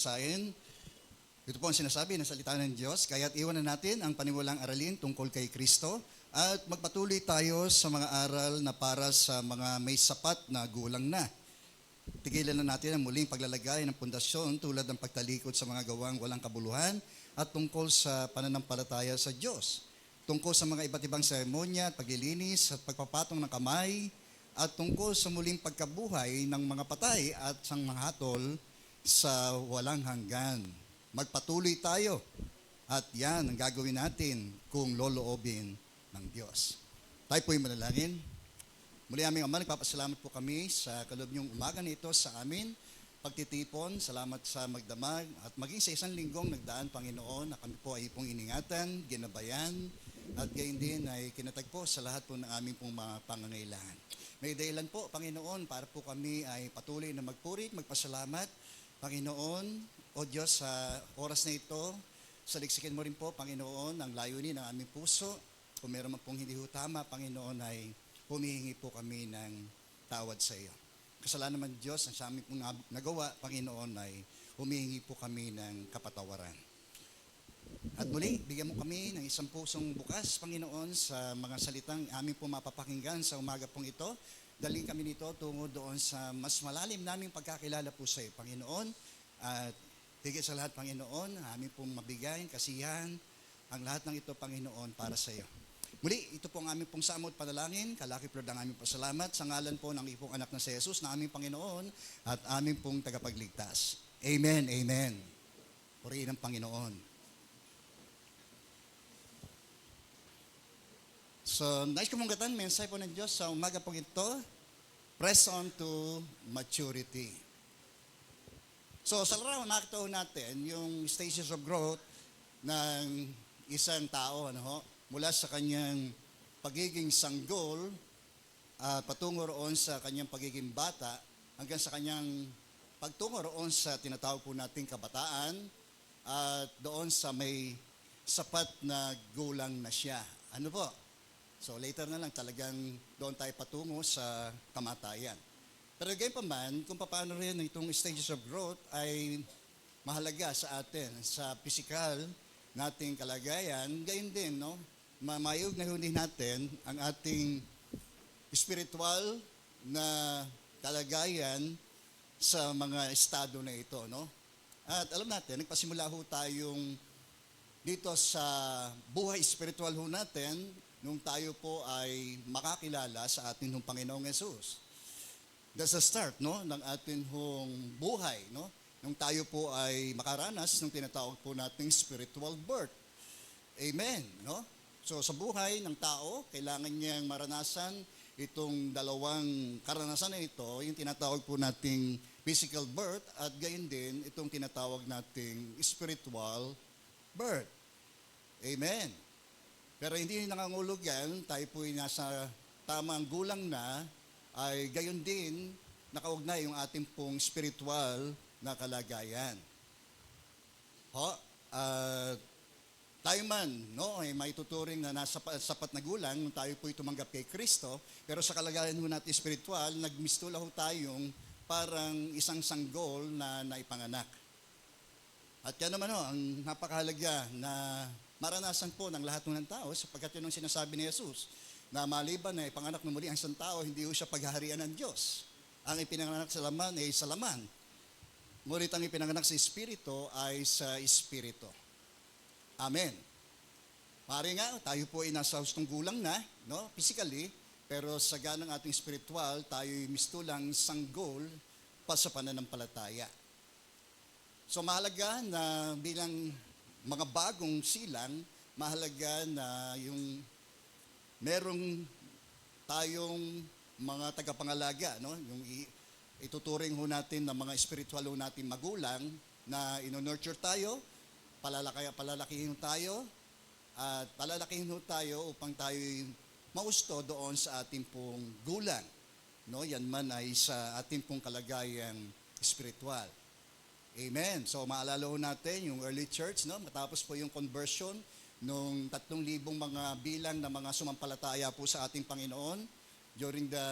Sain, ito po ang sinasabi ng salita ng Diyos, kaya't iwanan natin ang paniwalang aralin tungkol kay Kristo at magpatuloy tayo sa mga aral na para sa mga may sapat na gulang na. Tigilan na natin ang muling paglalagay ng pundasyon tulad ng pagtalikod sa mga gawang walang kabuluhan at tungkol sa pananampalataya sa Diyos. Tungkol sa mga iba't ibang seremonya at paglilinis at pagpapatong ng kamay at tungkol sa muling pagkabuhay ng mga patay at sang mga hatol sa walang hanggan. Magpatuloy tayo at yan ang gagawin natin kung loloobin ng Diyos. Tayo po'y manalangin. Muli aming Ama, nagpapasalamat po kami sa kaloob niyong umaga nito sa amin. Pagtitipon, salamat sa magdamag at maging sa isang linggong nagdaan, Panginoon, na kami po ay pong iningatan, ginabayan, at gayon din ay kinatagpo sa lahat po ng aming pong mga pangangailangan. May dahilan po, Panginoon, para po kami ay patuloy na magpuri, magpasalamat, Panginoon, o Diyos, sa oras na ito, saliksikin mo rin po, Panginoon, ang layunin ng aming puso. Kung meron man pong hindi ho tama, Panginoon, ay humihingi po kami ng tawad sa iyo. Kasalanan naman Diyos, ang sa amin pong nagawa, Panginoon, ay humihingi po kami ng kapatawaran. At muli, bigyan mo kami ng isang pusong bukas, Panginoon, sa mga salitang aming po mapapakinggan sa umaga pong ito. Daling kami nito tungo doon sa mas malalim naming pagkakilala po sa iyo, Panginoon. At higit sa lahat, Panginoon, aming pong mabigay, kasiyahan, ang lahat ng ito, Panginoon, para sa iyo. Muli, ito po ang aming pong samot panalangin, kalakip Lord ang aming pasalamat sa ngalan po ng ipong anak na si Jesus na aming Panginoon at aming pong tagapagligtas. Amen, amen. Purihin ang Panginoon. So, nais ko mong gatan, mensahe po ng Diyos sa umaga po ito, press on to maturity. So, sa larawan nakita natin yung stages of growth ng isang tao, mula sa kanyang pagiging sanggol at patungo roon sa kanyang pagiging bata hanggang sa kanyang pagtungo roon sa tinatawag po nating kabataan at doon sa may sapat na gulang na siya. Ano po? So later na lang talagang doon tayo patungo sa kamatayan. Pero gayon pa man, kung paano rin itong stages of growth ay mahalaga sa atin, sa physical nating kalagayan, gayon din, mamayog na hunin natin ang ating spiritual na kalagayan sa mga estado na ito, At alam natin, nagpasimula ho tayong dito sa buhay spiritual ho natin nung tayo po ay makakilala sa atin hong Panginoong Yesus. That's the start, ng atin hong buhay, Nung tayo po ay makaranas ng tinatawag po nating spiritual birth. Amen, So sa buhay ng tao, kailangan niyang maranasan itong dalawang karanasan na ito, yung tinatawag po nating physical birth at gayon din itong tinatawag nating spiritual birth. Amen. Pero hindi nangangulog yan, tayo po ay nasa tamang gulang na, ay gayon din nakaugnay yung ating pong spiritual na kalagayan. Tayo man, ay may tuturing na nasa sapat na gulang nung tayo po tumanggap kay Kristo, pero sa kalagayan ho natin spiritual, nagmistula ho tayong parang isang sanggol na naipanganak. At yan naman ang napakahalaga na maranasan po ng lahat ng tao sapagkat yun ang sinasabi ni Jesus na maliban na ipanganak na muli ang isang tao, hindi ho siya paghaharian ng Diyos. Ang ipinanganak sa laman ay sa laman. Ngunit ang ipinanganak sa Espiritu ay sa Espiritu. Amen. Pare nga, tayo po ay nasa hustong gulang na, physically, pero sa ganang ating spiritual, tayo ay mistulang sanggol pa sa pananampalataya. So mahalaga na bilang mga bagong silang, mahalaga na yung merong tayong mga tagapangalaga, yung ituturing ho natin ng mga spiritual ho natin magulang na ino-nurture tayo, palalakihin tayo, at palalakihin ho tayo upang tayo mausto doon sa ating pong gulang. Yan man ay sa ating pong kalagayang spiritual. Amen. So maalala ho natin yung early church, matapos po yung conversion nung 3,000 mga bilang na mga sumampalataya po sa ating Panginoon during the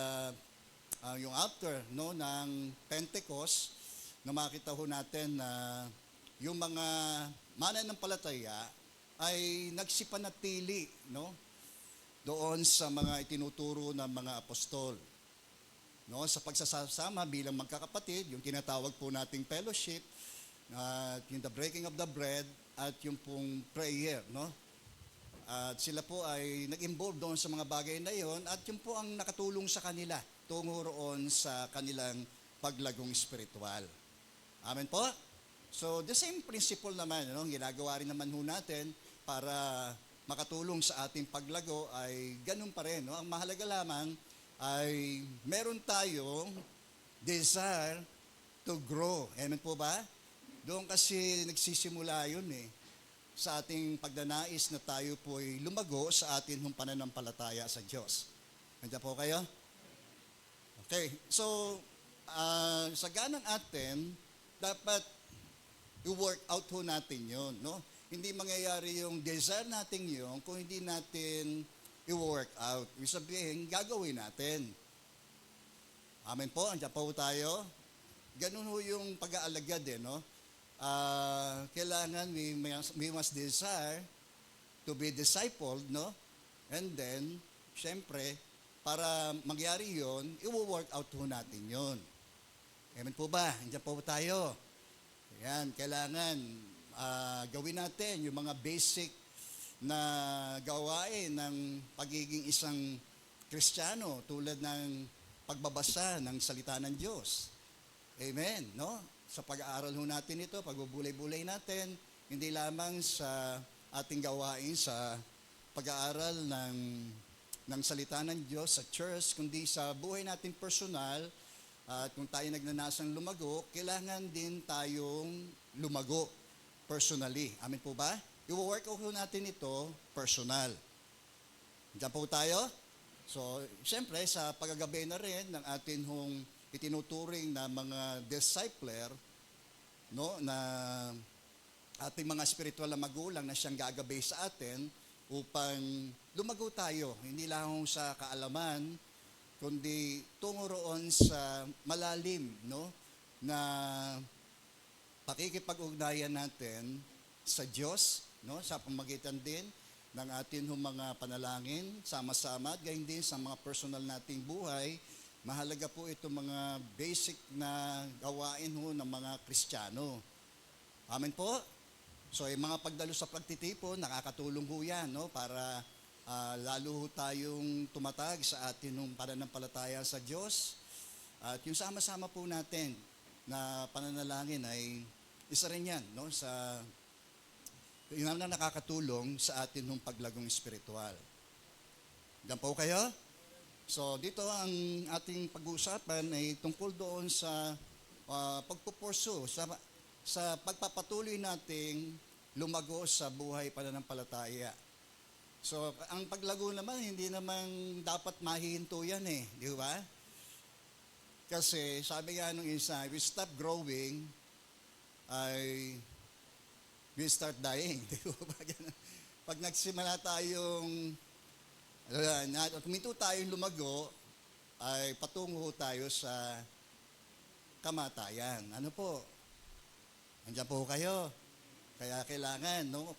yung after ng Pentecost, na makita ho natin na yung mga mananampalataya ay nagsipanatili, no? Doon sa mga itinuturo ng mga apostol. No, sa pagsasama bilang magkakapatid, yung tinatawag po nating fellowship, at yung the breaking of the bread, at yung pong prayer, no? At sila po ay nag-involve doon sa mga bagay na yon, at yun po ang nakatulong sa kanila tungo roon sa kanilang paglagong spiritual. Amen po? So, the same principle naman, no? Ginagawa rin naman ho natin para makatulong sa ating paglago ay ganun pa rin. No? Ang mahalaga lamang ay meron tayong desire to grow. Amen po ba? Doon kasi nagsisimula yun sa ating pagdanais na tayo po ay lumago sa atin ng pananampalataya sa Diyos. Nandiyan po kayo? Okay, so sa ganang atin, dapat i-work out ho natin yun. No? Hindi mangyayari yung desire natin yun kung hindi natin i-work out. Ibig sabihin, gagawin natin. Amen po, andiyan po tayo. Ganun ho yung pag-aalagad no? Kailangan we must desire to be discipled, no? And then, syempre, para mangyari yon, i-work out ho natin yon. Amen po ba? Andiyan po tayo. Yan, kailangan gawin natin yung mga basic na gawain ng pagiging isang Kristiyano tulad ng pagbabasa ng salita ng Diyos. Amen, no? Sa pag-aaral ho natin ito, pagbubulay-bulay natin, hindi lamang sa ating gawain sa pag-aaral ng salita ng Diyos sa church, kundi sa buhay natin personal. At kung tayo nagnanasang lumago, kailangan din tayong lumago personally. Amen po ba? I-work out natin ito personal. Diyan po tayo. So, siyempre, sa pagagabi na rin ng atin hong itinuturing na mga discipler, no, na ating mga spiritual na magulang na siyang gagabay sa atin upang lumago tayo. Hindi lang sa kaalaman, kundi tungo roon sa malalim, no, na pakikipag-ugnayan natin sa Diyos, no, sa pamagitan din ng atin mga panalangin, sama-sama, at gayon din sa mga personal nating buhay. Mahalaga po ito mga basic na gawain ng mga Kristiyano. Amen po? So, yung mga pagdalo sa pagtitipon, nakakatulong ho yan, no, para lalo ho tayong tumatag sa atin ng pananampalataya sa Diyos. At yung sama-sama po natin na pananalangin ay isa rin yan, no, sa yun na nakakatulong sa atin ng paglagong spiritual. Diyan po kayo? So, dito ang ating pag-uusapan ay tungkol doon sa pagpupursu, sa pagpapatuloy nating lumago sa buhay pananampalataya. So, ang paglago naman, hindi naman dapat mahihinto yan di ba? Kasi, sabi nga nung isa, we stop growing, we start dying. Di ba? Pag nagsimula tayong, kuminto tayong lumago, ay patungo tayo sa kamatayan. Ano po? Andiyan po kayo. Kaya kailangan, no,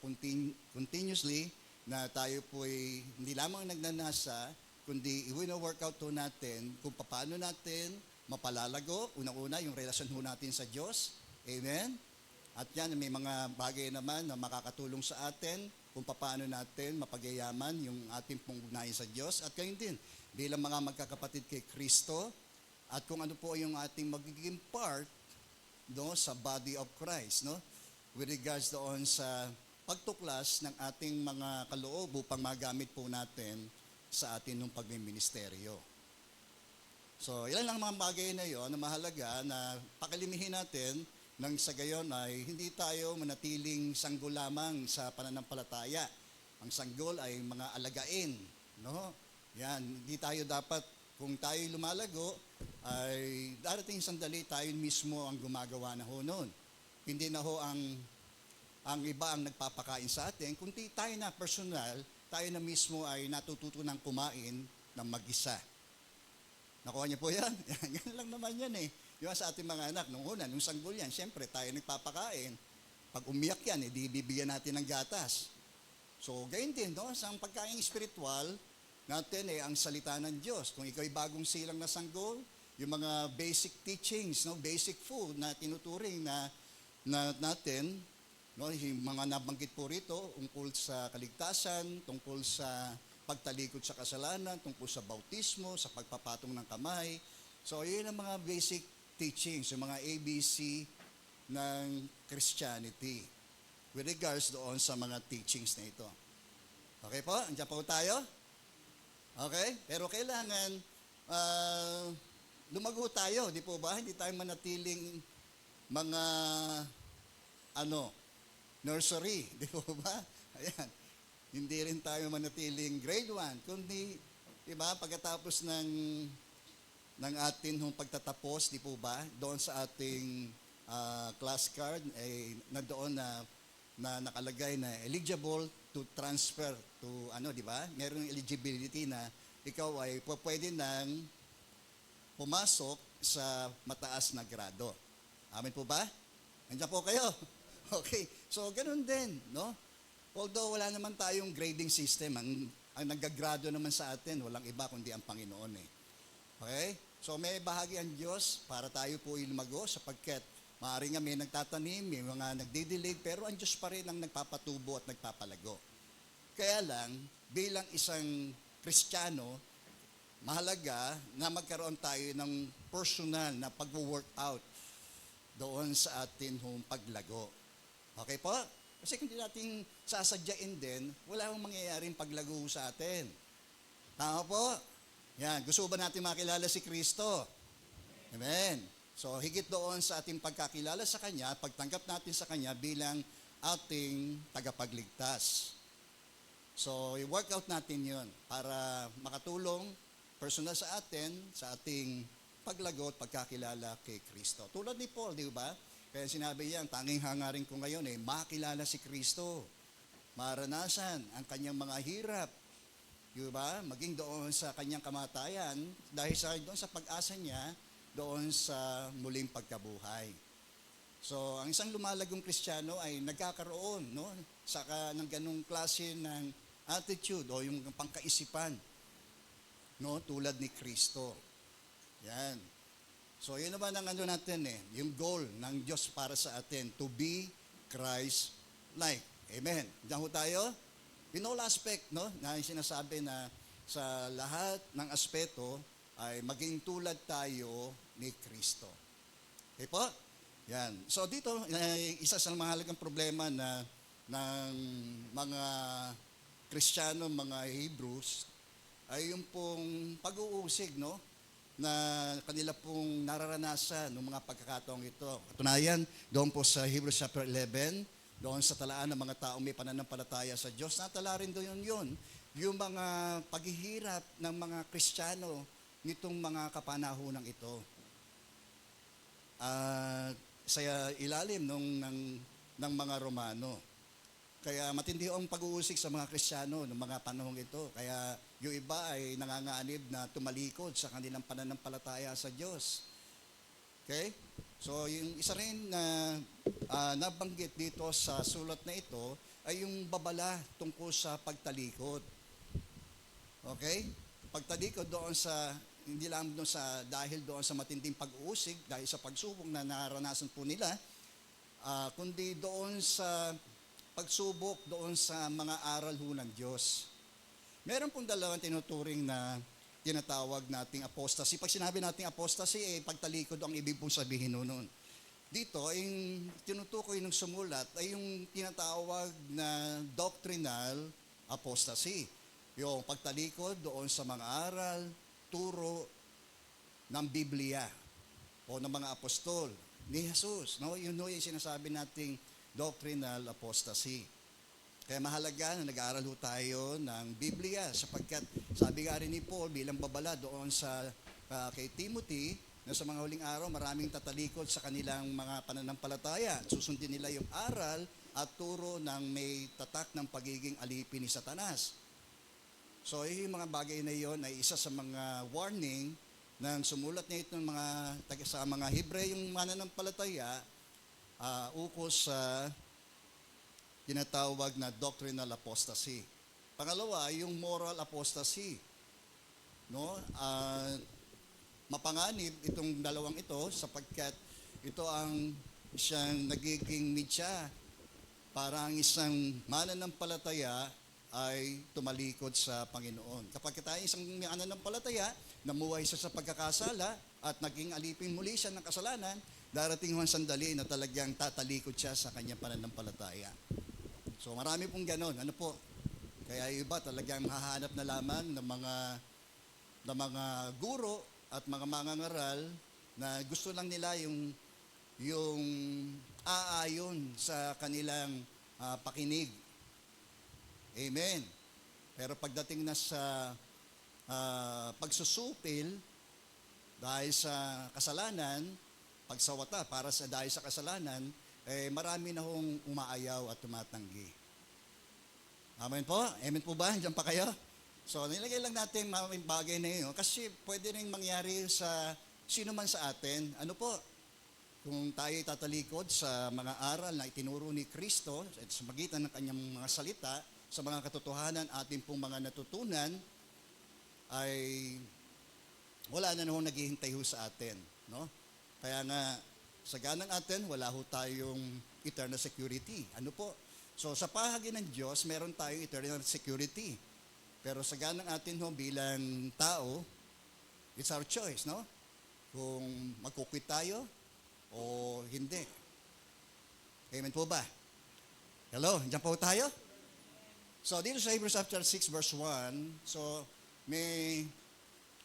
continuously, na tayo po ay hindi lamang nagnanasa, kundi i-workout po natin kung paano natin mapalalago. Unang-una, yung relasyon po natin sa Diyos. Amen? At yan, may mga bagay naman na makakatulong sa atin kung paano natin mapagyayaman yung ating pong ugnayan sa Diyos. At gayon din, bilang mga magkakapatid kay Kristo, at kung ano po yung ating magiging part, no, sa body of Christ, no? With regards doon sa pagtuklas ng ating mga kaloob upang magamit po natin sa atin ng pagmiministeryo. So, ilan lang mga bagay na yon na mahalaga na pakalimihin natin nang sa gayon ay hindi tayo manatiling sanggol lamang sa pananampalataya. Ang sanggol ay mga alagain, no? Yan, hindi tayo dapat, kung tayo lumalago, ay darating sandali tayo mismo ang gumagawa na ho noon. Hindi na ho ang iba ang nagpapakain sa atin, kundi tayo na personal, tayo na mismo ay natututo ng kumain ng mag-isa. Nakuha niyo po yan? Ganun lang naman yan Di ba sa ating mga anak, nung una, nung sanggol yan, siyempre tayo nagpapakain. Pag umiyak yan, edi bibigyan natin ng gatas. So, gayon din, no? Sa pagkain spiritual natin ang salita ng Diyos. Kung ikaw ay bagong silang na sanggol, yung mga basic teachings, no? Basic food na tinuturing na natin, no? Yung mga nabanggit po rito, tungkol sa kaligtasan, tungkol sa pagtalikod sa kasalanan, tungkol sa bautismo, sa pagpapatong ng kamay. So, yun ang mga basic teachings, yung mga ABC ng Christianity with regards doon sa mga teachings na ito. Okay po? Andiyan po tayo? Okay? Pero kailangan lumago tayo, di po ba? Hindi tayo manatiling mga nursery, di po ba? Ayan. Hindi rin tayo manatiling grade 1, kundi, di ba, pagkatapos ng atin pagtatapos, di po ba, doon sa ating class card, ay nandoon na nakalagay na eligible to transfer to, di ba, merong eligibility na ikaw ay pwede nang pumasok sa mataas na grado. Amin po ba? Nandiyan po kayo? Okay. So, ganun din, no? Although wala naman tayong grading system, ang nagagrado naman sa atin, walang iba kundi ang Panginoon eh. Okay? So may bahagi ang Diyos para tayo po lumago sapagkat maaaring nga may nagtatanim, may mga nagdidilig, pero ang Diyos pa rin ang nagpapatubo at nagpapalago. Kaya lang, bilang isang Kristiyano, mahalaga na magkaroon tayo ng personal na pag-workout doon sa atin paglago. Okay po? Kasi kung hindi natin sasadyain din, wala akong mangyayaring paglago sa atin. Tama po? Yan, gusto ba natin makilala si Kristo? Amen. So, higit doon sa ating pagkakilala sa Kanya, pagtanggap natin sa Kanya bilang ating tagapagligtas. So, i-workout natin yun para makatulong personal sa atin, sa ating paglago at pagkakilala kay Kristo. Tulad ni Paul, di ba? Kaya sinabi niya, ang tanging hangarin ko ngayon ay makilala si Kristo. Maranasan ang kanyang mga hirap. Diba? Maging doon sa kanyang kamatayan, dahil doon sa pag-asa niya, doon sa muling pagkabuhay. So, ang isang lumalagong Kristiyano ay nagkakaroon, no, ng ganung klase ng attitude o yung pangkaisipan, no, tulad ni Kristo. Yan. So, yun naman ang natin yung goal ng Diyos para sa atin, to be Christ-like. Amen. Diyan ho tayo? In all aspect, no, na sinasabi na sa lahat ng aspeto ay maging tulad tayo ni Kristo. Okay po? Yan. So dito, isa sa mahalagang problema ng mga Kristiyano, mga Hebrews, ay yung pong pag-uusig, no, na kanila pong nararanasan ng mga pagkakataong ito. Katunayan, doon po sa Hebrews chapter 11, doon sa talaan ng mga taong may pananampalataya sa Diyos, natala rin doon yun. Yung mga paghihirap ng mga Kristiyano nitong mga kapanahonang ito. Sa ilalim ng mga Romano. Kaya matindi ang pag-uusig sa mga Kristiyano ng mga panahong ito. Kaya yung iba ay nanganganib na tumalikod sa kanilang pananampalataya sa Diyos. Okay? So, yung isa rin na nabanggit dito sa sulat na ito ay yung babala tungkol sa pagtalikod. Okay? Pagtalikod doon sa, hindi lang doon sa, dahil doon sa matinding pag-uusig, dahil sa pagsubok na naranasan po nila, kundi doon sa pagsubok doon sa mga aral ho ng Diyos. Meron pong dalawang tinuturing na tinatawag nating apostasy. Pag sinabi nating apostasy, pagtalikod ang ibig pong sabihin noon. Dito, yung tinutukoy ng sumulat ay yung tinatawag na doctrinal apostasy. Yung pagtalikod doon sa mga aral, turo ng Biblia o ng mga apostol ni Jesus. No? Yun yung sinasabi nating doctrinal apostasy. Kaya mahalaga na nag-aaral ho tayo ng Biblia sapagkat sabi nga rin ni Paul bilang babala doon sa kay Timothy na sa mga huling araw maraming tatalikod sa kanilang mga pananampalataya. Susundin nila yung aral at turo ng may tatak ng pagiging alipin ni Satanas. So yung mga bagay na yon ay isa sa mga warning nang sumulat niya itong sa mga Hebreyong mananampalataya, ukos sa tinatawag na doctrinal apostasy. Pangalawa, yung moral apostasy. No? Mapanganib itong dalawang ito sapagkat ito ang isang nagiging mitya para ang isang mananampalataya ay tumalikod sa Panginoon. Kapag tayo isang mananampalataya, namuhay siya sa pagkakasala at naging alipin muli siya ng kasalanan, darating ang sandali na talagang tatalikod siya sa kanyang pananampalataya. So marami pong ganon. Ano po? Kaya iba talagang mahahanap na lamang ng mga guro at mga mangangaral na gusto lang nila yung aayon sa kanilang pakinig. Amen. Pero pagdating na sa pagsusupil dahil sa kasalanan, pagsawata dahil sa kasalanan, marami na hong umaayaw at tumatanggi. Amen po? Amen po ba? Diyan pa kayo? So, nilagay lang natin mga bagay na yun. Kasi pwede rin mangyari sa sino man sa atin. Ano po? Kung tayo tatalikod sa mga aral na itinuro ni Kristo sa magitan ng kanyang mga salita, sa mga katotohanan ating pong mga natutunan, ay wala na nung naghihintay ho sa atin. No? Kaya nga, sa ganang atin, wala ho tayong eternal security. Ano po? So, sa pahagi ng Diyos, meron tayong eternal security. Pero sa ganang atin ho bilang tao, it's our choice, no? Kung magkukwit tayo o hindi. Amen po ba? Hello, diyan po tayo? So, dito sa Hebrews chapter 6 verse 1, so may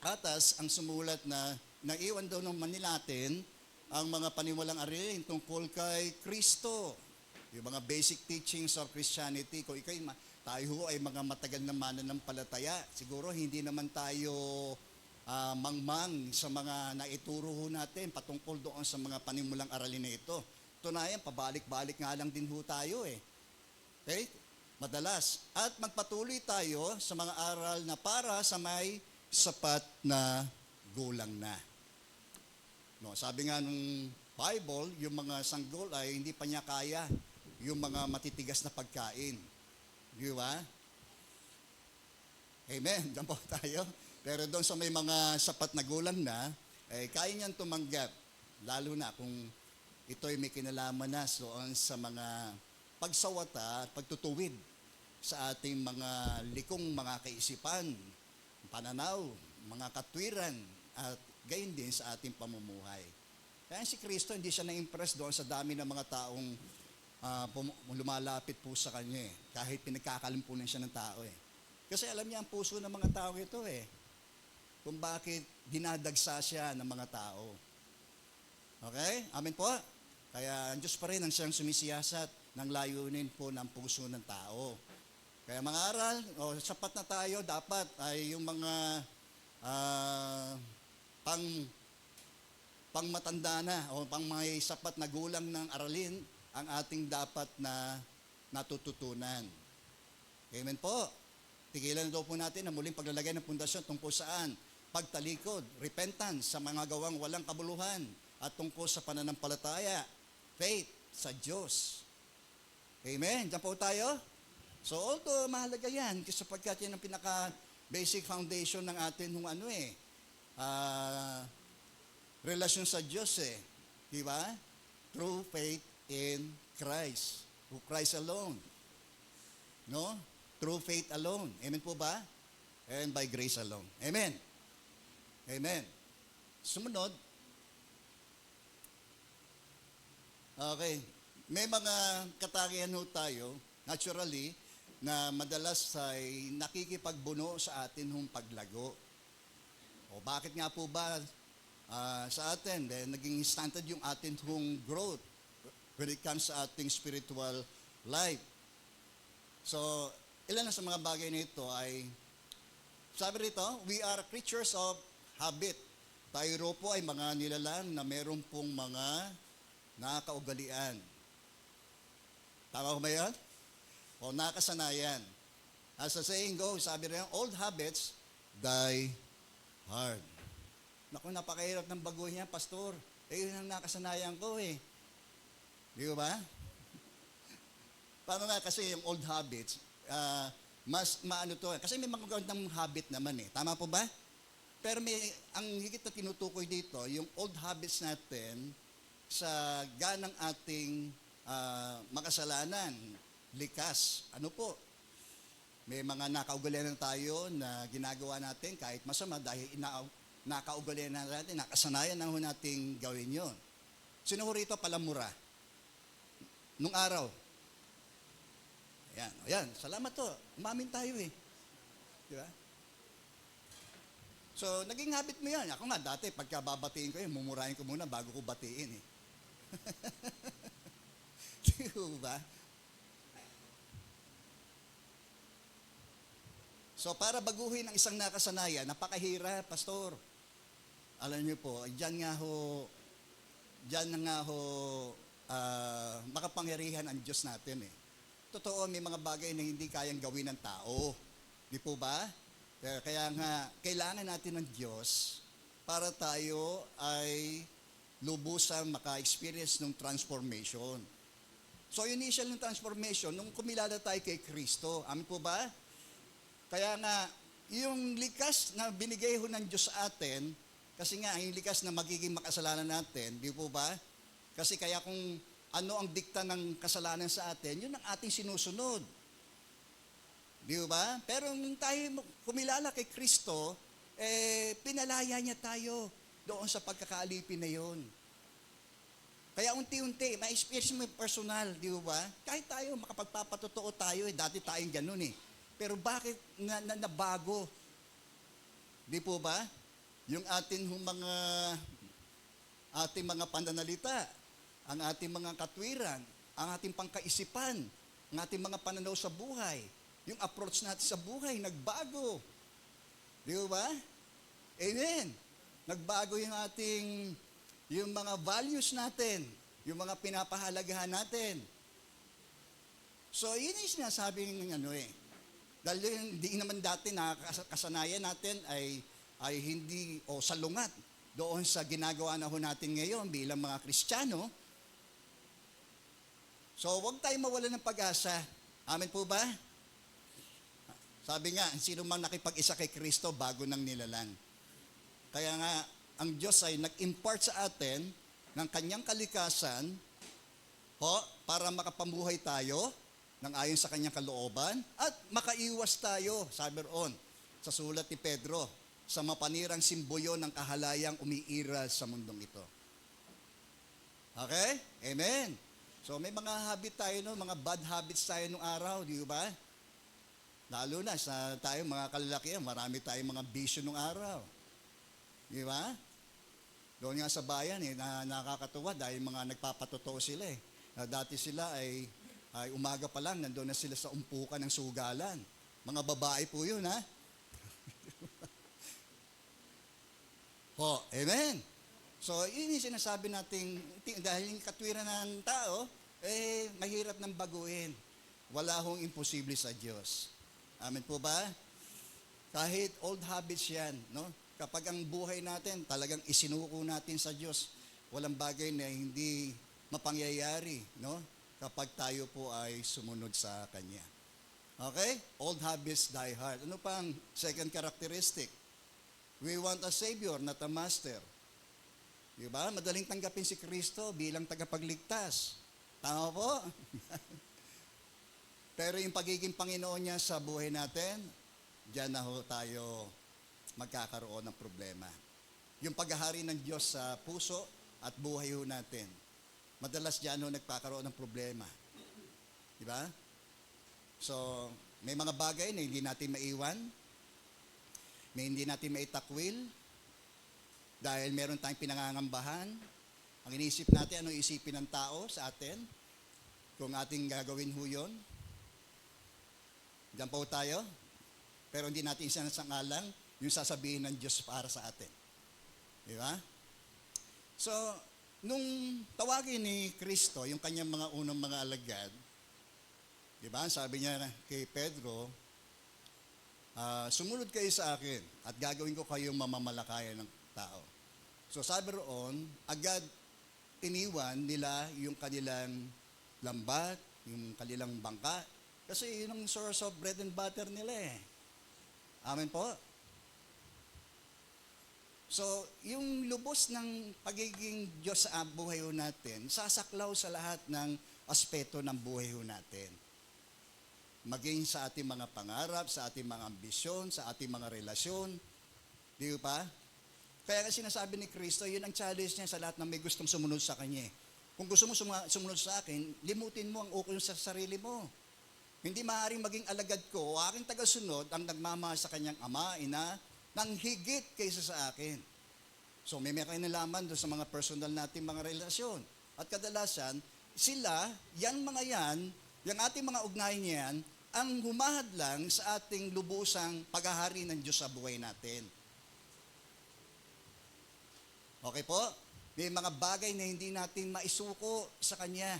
atas ang sumulat na naiwan daw ng Manilatin ang mga paniwalang aralin tungkol kay Kristo. Yung mga basic teachings of Christianity. Kung tayo ay mga matagal na mananampalataya, siguro hindi naman tayo mangmang sa mga naituro ho natin patungkol doon sa mga panimulang aralin na ito. Tunayan, pabalik-balik nga lang din ho tayo eh. Okay? Madalas. At magpatuloy tayo sa mga aral na para sa may sapat na gulang na. No, sabi nga nung Bible, yung mga sanggol ay hindi pa niya kaya yung mga matitigas na pagkain. Di ba? Amen. Diyan po tayo. Pero doon sa may mga sapat na gulang na, kaya niyan tumanggap. Lalo na kung ito'y may kinalaman na doon sa mga pagsawata at pagtutuwid sa ating mga likong mga kaisipan, pananaw, mga katwiran, at gayon din sa ating pamumuhay. Kaya si Kristo, hindi siya na-impress doon sa dami ng mga taong lumalapit po sa kanya eh. Kahit pinagkakalimpunan siya ng tao eh. Kasi alam niya ang puso ng mga tao ito eh. Kung bakit dinadagsa siya ng mga tao. Okay? Amen po? Kaya ang Diyos pa rin ang siyang sumisiyasat ng layunin po ng puso ng tao. Kaya mga aral, sapat na tayo, dapat ay yung mga pang matanda na o pang may sapat na gulang ng aralin ang ating dapat na natututunan. Amen po. Tigilan daw po natin ang muling paglalagay ng pundasyon tungkol saan? Pagtalikod, repentance sa mga gawang walang kabuluhan at tungkol sa pananampalataya, faith sa Diyos. Amen. Diyan po tayo. So, although mahalaga yan, kasi sapagkat yan ang pinaka-basic foundation ng atin ng relasyon sa Diyos eh. Di ba? Through faith in Christ. Through Christ alone. No? Through faith alone. Amen po ba? And by grace alone. Amen. Amen. Sumunod. Okay. May mga katangian ho tayo, naturally, na madalas ay nakikipagbuno sa atin hong paglago. O bakit nga po ba sa atin, naging stunted yung atin hong growth when it comes sa ating spiritual life. So, ilan na sa mga bagay na ito ay, sabi rito, we are creatures of habit. Tayo po ay mga nilalang na meron pong mga nakaugalian. Tama ko ba yan? O nakasanayan. As the saying goes, sabi rin, old habits die hard. Naku, napakahirap ng baguhin niya, pastor. Eh, yun ang nakasanayan ko eh. Di ba? Paano nga kasi yung old habits, mas maano to. Kasi may mga magandang habit naman eh. Tama po ba? Pero ang higit na tinutukoy dito, yung old habits natin sa ganang ating makasalanan, likas. Ano po? May mga nakaugalian tayo na ginagawa natin kahit masama dahil nakaugalian natin, nakasanayan na ho nating gawin yon. Sino ho rito palamura? Nung araw. Ayan, salamat to. Umamin tayo eh. Di ba? So, naging habit mo yan. Ako nga, dati, pagka babatiin ko yun, mumurahin ko muna bago ko batiin eh. Di ba? So, para baguhin ang isang nakasanayan, napakahirap, pastor. Alam niyo po, diyan na nga ho, makapangyarihan ang Diyos natin eh. Totoo, may mga bagay na hindi kayang gawin ng tao. Di po ba? Kaya nga, kailangan natin ng Diyos para tayo ay lubusang maka-experience ng transformation. So, initial ng transformation, nung kumilala tayo kay Kristo. Amin po ba? Kaya nga, yung likas na binigay ho ng Diyos sa atin, kasi nga, yung likas na magiging makasalanan natin, di po ba? Kasi kaya kung ano ang dikta ng kasalanan sa atin, yun ang ating sinusunod. Di ba? Pero nung tayo kumilala kay Kristo, pinalaya niya tayo doon sa pagkakaalipin na yun. Kaya unti-unti, ma-experience mo personal, di ba? Kahit tayo, makapagpapatotoo tayo, dati tayong ganun eh. Pero bakit nabago? Di po ba? Yung ating mga pananalita, ang ating mga katwiran, ang ating pangkaisipan, ang ating mga pananaw sa buhay, yung approach natin sa buhay, nagbago. Di ba? Amen. Nagbago yung mga values natin, yung mga pinapahalagahan natin. So, yun yung sinasabi ng dahil hindi naman dati nakakasanayan natin ay hindi salungat doon sa ginagawa na ho natin ngayon bilang mga Kristiyano. So, huwag tayo mawala ng pag-asa. Amen po ba? Sabi nga, sino mang nakipag-isa kay Kristo, bago nang nilalang. Kaya nga, ang Diyos ay nag-impart sa atin ng kanyang kalikasan para makapamuhay tayo ng ayon sa kanyang kalooban at makaiwas tayo, sabi roon, sa sulat ni Pedro, sa mapanirang simboyo ng kahalayang umiiral sa mundong ito. Okay? Amen. So may mga habit tayo, mga bad habits tayo nung araw, di ba? Lalo na sa tayo mga kalalakihan, marami tayong mga bisyo nung araw. Di ba? Doon nga sa bayan nakakatuwa dahil mga nagpapatotoo sila eh. Dati sila ay umaga pa lang, nandoon na sila sa umpukan ng sugalan. Mga babae po yun, ha? Amen. So, yun yung sinasabi natin, dahil yung katwiran ng tao, mahirap nang baguhin. Wala hong imposible sa Diyos. Amen po ba? Kahit old habits yan, no? Kapag ang buhay natin, talagang isinuko natin sa Diyos, walang bagay na hindi mapangyayari, no? Kapag tayo po ay sumunod sa Kanya. Okay? Old habits die hard. Ano pa ang second characteristic? We want a Savior, not a Master. Diba? Madaling tanggapin si Kristo bilang tagapagligtas. Tama po? Pero yung pagiging Panginoon niya sa buhay natin, diyan na ho tayo magkakaroon ng problema. Yung paghahari ng Diyos sa puso at buhay ho natin, madalas diyan ho nagkakaroon ng problema. Diba? So, may mga bagay na hindi natin maiwan, may hindi natin maitakwil, dahil meron tayong pinangangambahan. Ang inisip natin, ano isipin ng tao sa atin? Kung ating gagawin ho yun. Diyan po tayo. Pero hindi natin isinasangalang yung sasabihin ng Diyos para sa atin. Di ba? So, nung tawagin ni Kristo, yung kanyang mga unang mga alagad, di ba? Sabi niya kay Pedro, sumunod kayo sa akin at gagawin ko kayong mamamalakayan ng tao. So sabi roon, agad iniwan nila yung kanilang lambat, yung kanilang bangka, kasi yun ang source of bread and butter nila eh. Amen po? So, yung lubos ng pagiging Diyos sa buhay ho natin, sasaklaw sa lahat ng aspeto ng buhay ho natin. Maging sa ating mga pangarap, sa ating mga ambisyon, sa ating mga relasyon. Di ba? Kaya nga sinasabi ni Kristo, yun ang challenge niya sa lahat ng may gustong sumunod sa Kanya. Kung gusto mo sumunod sa akin, limutin mo ang ukol sa sarili mo. Hindi maaaring maging alagad ko o aking tagasunod ang nagmamahal sa kanyang ama, ina, nang higit kaysa sa akin. So may kinalaman doon sa mga personal nating mga relasyon. At kadalasan, sila, yan mga yan, yung ating mga ugnayan yan, ang humahad lang sa ating lubusang paghahari ng Diyos sa buhay natin. Okay po? May mga bagay na hindi natin maisuko sa Kanya.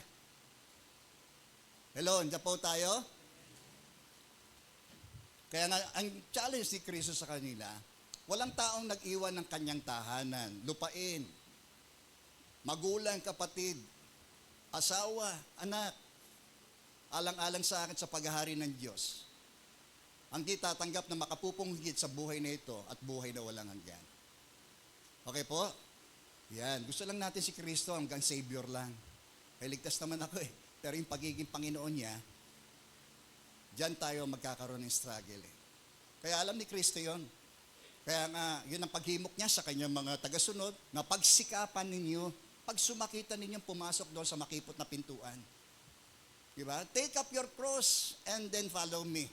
Hello, nandiyan po tayo? Kaya nga, ang challenge ni Kristo sa kanila, walang taong nag-iwan ng kanyang tahanan, lupain, magulang, kapatid, asawa, anak, alang-alang sa akin sa paghahari ng Diyos. Ang di tatanggap na makapupunghigit sa buhay na ito at buhay na walang hanggan. Okay po? Yan. Gusto lang natin si Kristo hanggang Savior lang. Ligtas naman ako eh. Pero yung pagiging Panginoon niya, diyan tayo magkakaroon ng struggle eh. Kaya alam ni Kristo yon. Kaya nga, yun ang paghimok niya sa kanyang mga tagasunod, na pagsikapan ninyo, pag sumakita ninyong pumasok doon sa makipot na pintuan. Diba? Take up your cross and then follow me.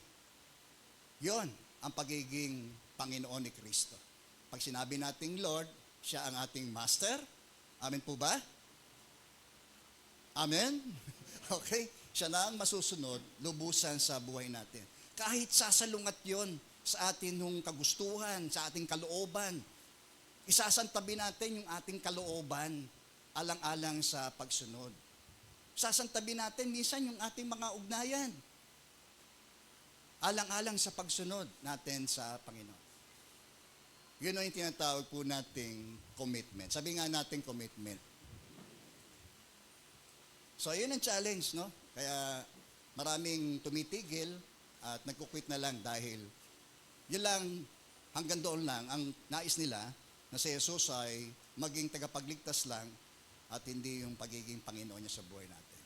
Yon ang pagiging Panginoon ni Kristo. Pag sinabi nating Lord, siya ang ating Master. Amen po ba? Amen? Okay? Siya na ang masusunod, lubusan sa buhay natin. Kahit sasalungat yon sa atin nung kagustuhan, sa ating kalooban, isasantabi natin yung ating kalooban alang-alang sa pagsunod. Sasantabi natin minsan yung ating mga ugnayan alang-alang sa pagsunod natin sa Panginoon. Yun yung tinatawag po nating commitment. Sabi nga natin commitment. So, yun ang challenge, no? Kaya maraming tumitigil at nagkukwit na lang dahil yun lang, hanggang doon lang, ang nais nila na si Jesus ay maging tagapagligtas lang at hindi yung pagiging Panginoon niya sa buhay natin.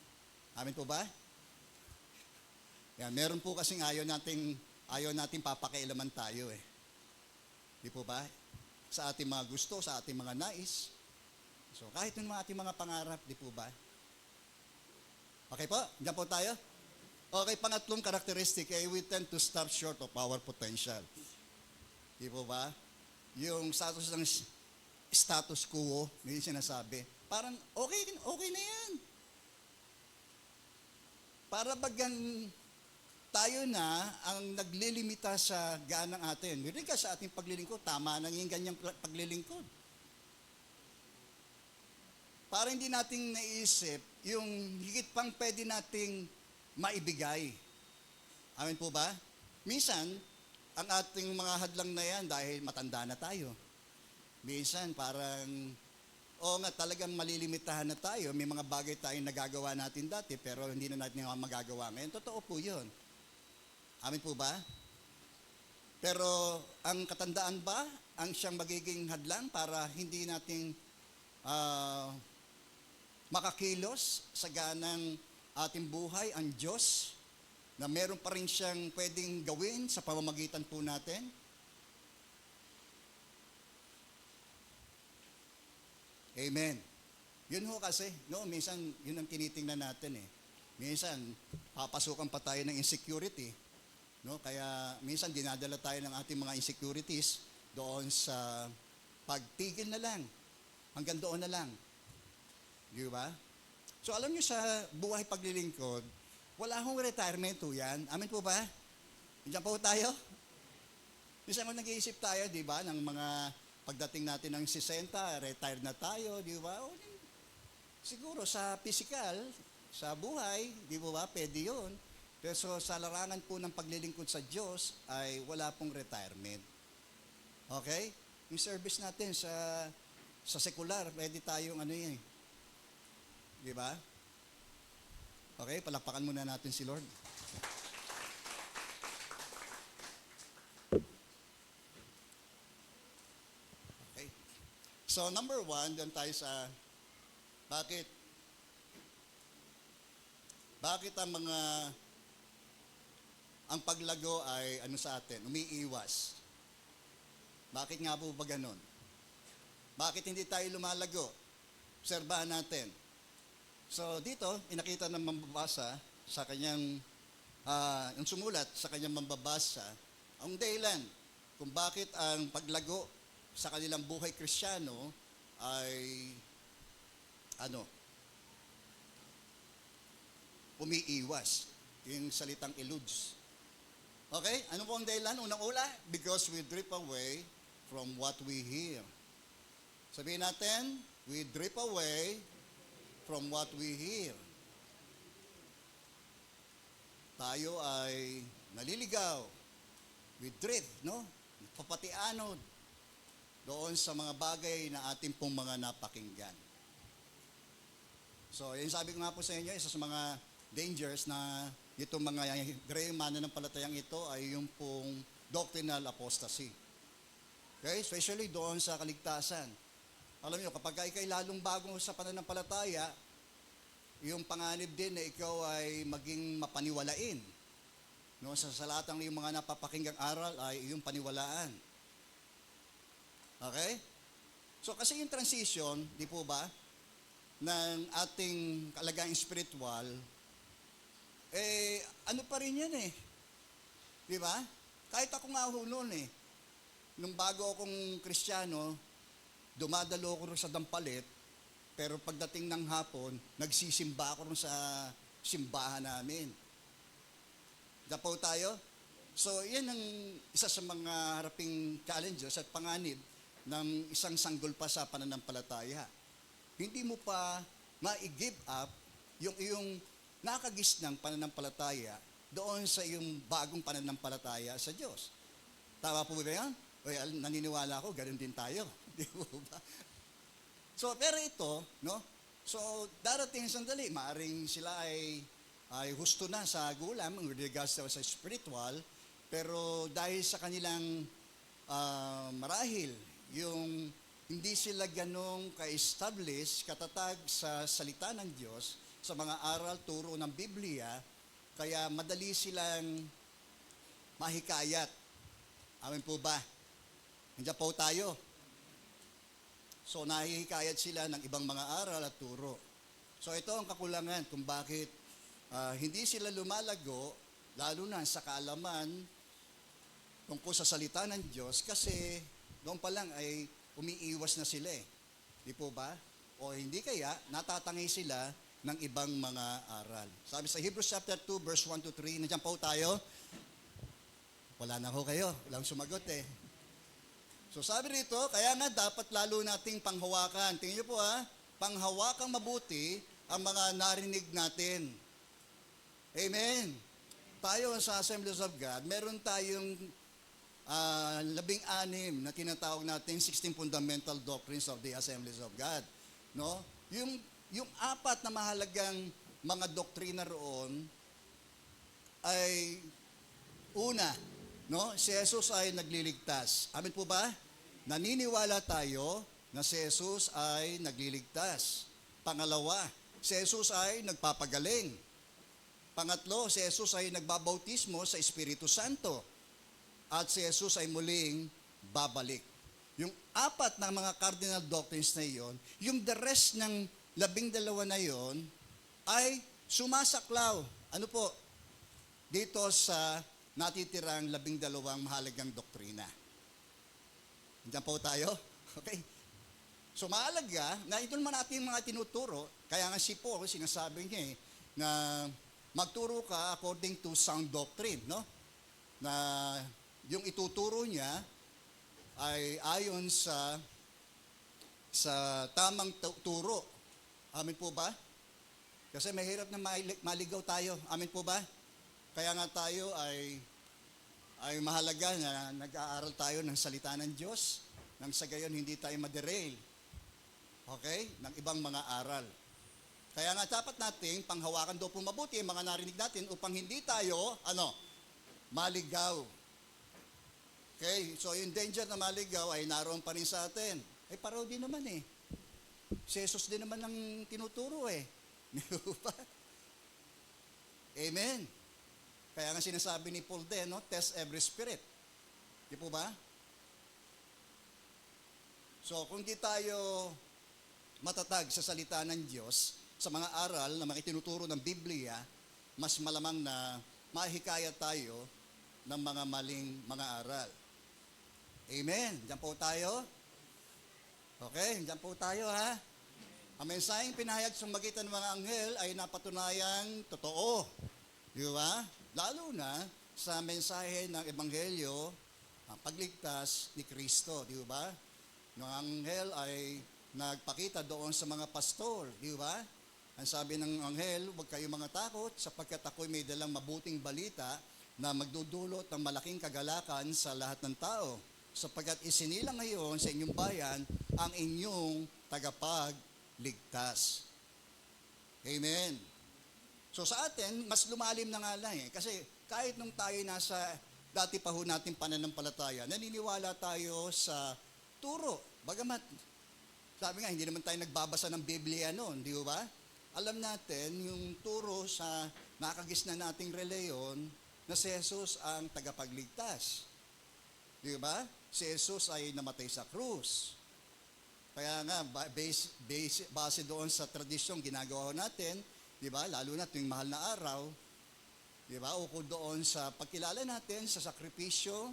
Amen po ba? Yan, meron po kasing ayaw nating papakialaman tayo eh. Di po ba? Sa ating mga gusto, sa ating mga nais. So kahit yung mga ating mga pangarap, di po ba? Okay po? Diyan po tayo? Okay, pangatlong karakteristik ay we tend to stop short of our potential. Di po ba? Yung status quo, may sinasabi, parang okay na yan. Para bagang tayo na ang naglilimita sa ganang atin. Hindi ka sa ating paglilingkod, tama na yung ganyang paglilingkod. Para hindi nating naisip yung higit pang pwede nating maibigay. Amen po ba? Minsan, ang ating mga hadlang na yan dahil matanda na tayo. Minsan, parang, nga talagang malilimitahan na tayo. May mga bagay tayong nagagawa natin dati pero hindi na natin magagawa ngayon. Totoo po yun. Amen po ba? Pero ang katandaan ba ang siyang magiging hadlang para hindi nating makakilos sa ganang ating buhay ang Diyos na meron pa rin siyang pwedeng gawin sa pamamagitan po natin? Amen. Yun ho kasi, no, minsan yun ang tinitingnan natin eh. Minsan, papasukan pa tayo ng insecurity, no? Kaya minsan dinadala tayo ng ating mga insecurities doon sa pagtigil na lang. Hanggang doon na lang. Di ba? So alam niyo sa buhay paglilingkod, wala akong retirement po yan. Amen po ba? Diyan po tayo. Minsan kung nag-iisip tayo, di ba, ng mga pagdating natin ng 60, retired na tayo, di ba? O, siguro sa physical, sa buhay, di ba, pwede yun. Pero sa larangan po ng paglilingkod sa Diyos ay wala pong retirement. Okay? Yung service natin Sa sekular, pwede tayong ano yan. Di ba? Okay, palakpakan muna natin si Lord. Okay. So number one, doon tayo sa bakit ang paglago ay ano sa atin, umiiwas. Bakit nga po ba ganun? Bakit hindi tayo lumalago? Obserbahan natin. So dito, pinakita ng mambabasa sa kanyang, yung sumulat sa kanyang mambabasa, ang dahilan kung bakit ang paglago sa kanilang buhay Kristiyano ay umiiwas. Yung salitang eludes. Okay? Ano po ang dahilan? Unang-una, because we drift away from what we hear. Sabihin natin, we drift away from what we hear. Tayo ay naliligaw. We drift, no? Papatianod doon sa mga bagay na ating pong mga napakinggan. So, yun sabi ko nga po sa inyo, isa sa mga dangers na itong mga greying mananampalatayang ito ay yung pong doctrinal apostasy. Okay? Especially doon sa kaligtasan. Alam niyo, kapag ikay lalong bago sa pananampalataya, yung panganib din na ikaw ay maging mapaniwalain. No, sa lahat ng yung mga napapakinggang aral ay yung paniwalaan. Okay? So kasi yung transition, di po ba, ng ating kalagayan spiritual, ano pa rin yan eh. Di ba? Kahit ako nga ho noon eh. Nung bago akong Kristiyano, dumadalo ko rin sa dampalit, pero pagdating ng hapon, nagsisimba ako rin sa simbahan namin. Dapaw tayo? So, yan ang isa sa mga haraping challenges at panganib ng isang sanggol pa sa pananampalataya. Hindi mo pa ma-give up yung iyong nakagisnang pananampalataya doon sa iyong bagong pananampalataya sa Diyos. Tama po ba yan? Naniniwala ako, ganun din tayo. Di po ba? So, pero ito, no? So, darating sandali, maaring sila ay husto na sa gulam with regards sa spiritual, pero dahil sa kanilang marahil, yung hindi sila ganong ka-establish, katatag sa salita ng Diyos, sa mga aral, turo ng Biblia, kaya madali silang mahikayat. Amin po ba? Nandiyan po tayo. So, nahihikayat sila ng ibang mga aral at turo. So, ito ang kakulangan kung bakit hindi sila lumalago, lalo na sa kaalaman tungkol sa salita ng Diyos, kasi doon pa lang ay umiiwas na sila eh. Di po ba? O hindi kaya, natatangi sila ng ibang mga aral. Sabi sa Hebrews chapter 2, verse 1 to 3, nandiyan po tayo. Wala na ho kayo, walang sumagot eh. So sabi rito, kaya nga dapat lalo nating panghawakan. Tingnan niyo po panghawakang mabuti ang mga narinig natin. Amen. Tayo sa Assemblies of God, meron tayong 16 na tinatawag natin 16 fundamental doctrines of the Assemblies of God. No? Yung apat na mahalagang mga doktrina roon ay una, no? Si Jesus ay nagliligtas. Amin po ba? Naniniwala tayo na si Jesus ay nagliligtas. Pangalawa, si Jesus ay nagpapagaling. Pangatlo, si Jesus ay nagbabautismo sa Espiritu Santo. At si Jesus ay muling babalik. Yung apat na mga cardinal doctrines na iyon, yung the rest ng 12 na iyon, ay sumasaklaw. Ano po? Dito sa natitirang 12 mahalagang doktrina. Diyan po tayo? Okay? So mahalaga na ito naman ating mga tinuturo, kaya nga si Paul, sinasabi niya na magturo ka according to sound doctrine, no? Na yung ituturo niya ay ayon sa tamang turo. Amin po ba? Kasi mahirap na maligaw tayo. Amin po ba? Kaya nga tayo ay mahalaga na nag-aaral tayo ng salita ng Diyos, nang sa gayon hindi tayo maderail. Okay? Ng ibang mga aral. Kaya nga dapat nating panghawakan daw po mabuti ang mga narinig natin upang hindi tayo, maligaw. Okay? So yung danger na maligaw ay naroon pa rin sa atin. Eh pareho din naman eh. Si Jesus din naman ang tinuturo eh. Di ba? Amen. Kaya nga sinasabi ni Paul din, no? Test every spirit. Di po ba? So kung di tayo matatag sa salita ng Diyos, sa mga aral na makitinuturo ng Biblia, mas malamang na mahikayat tayo ng mga maling mga aral. Amen. Diyan po tayo. Okay, diyan po tayo ha. Ang mensaheng pinahayag sa magitan ng mga anghel ay napatunayang totoo. Di ba? Lalo na sa mensahe ng Ebanghelyo, ang pagligtas ni Kristo. Di ba? Yung anghel ay nagpakita doon sa mga pastor. Di ba? Ang sabi ng anghel, huwag kayong mga takot sapagkat ako'y may dalang mabuting balita na magdudulot ng malaking kagalakan sa lahat ng tao. Sapagkat isinilang ngayon sa inyong bayan ang inyong tagapagligtas. Amen. So sa atin, mas lumalim na nga lang eh. Kasi kahit nung tayo nasa dati pa ho natin pananampalataya, naniniwala tayo sa turo. Bagamat, sabi nga, hindi naman tayo nagbabasa ng Biblia noon, di ba? Alam natin yung turo sa nakagisna nating reliyon na si Jesus ang tagapagligtas. Di ba? Si Jesus ay namatay sa krus. Kaya nga, base doon sa tradisyong ginagawa natin, di ba? Lalo na tuwing mahal na araw, di ba? Ukol doon sa pagkilala natin sa sakripisyo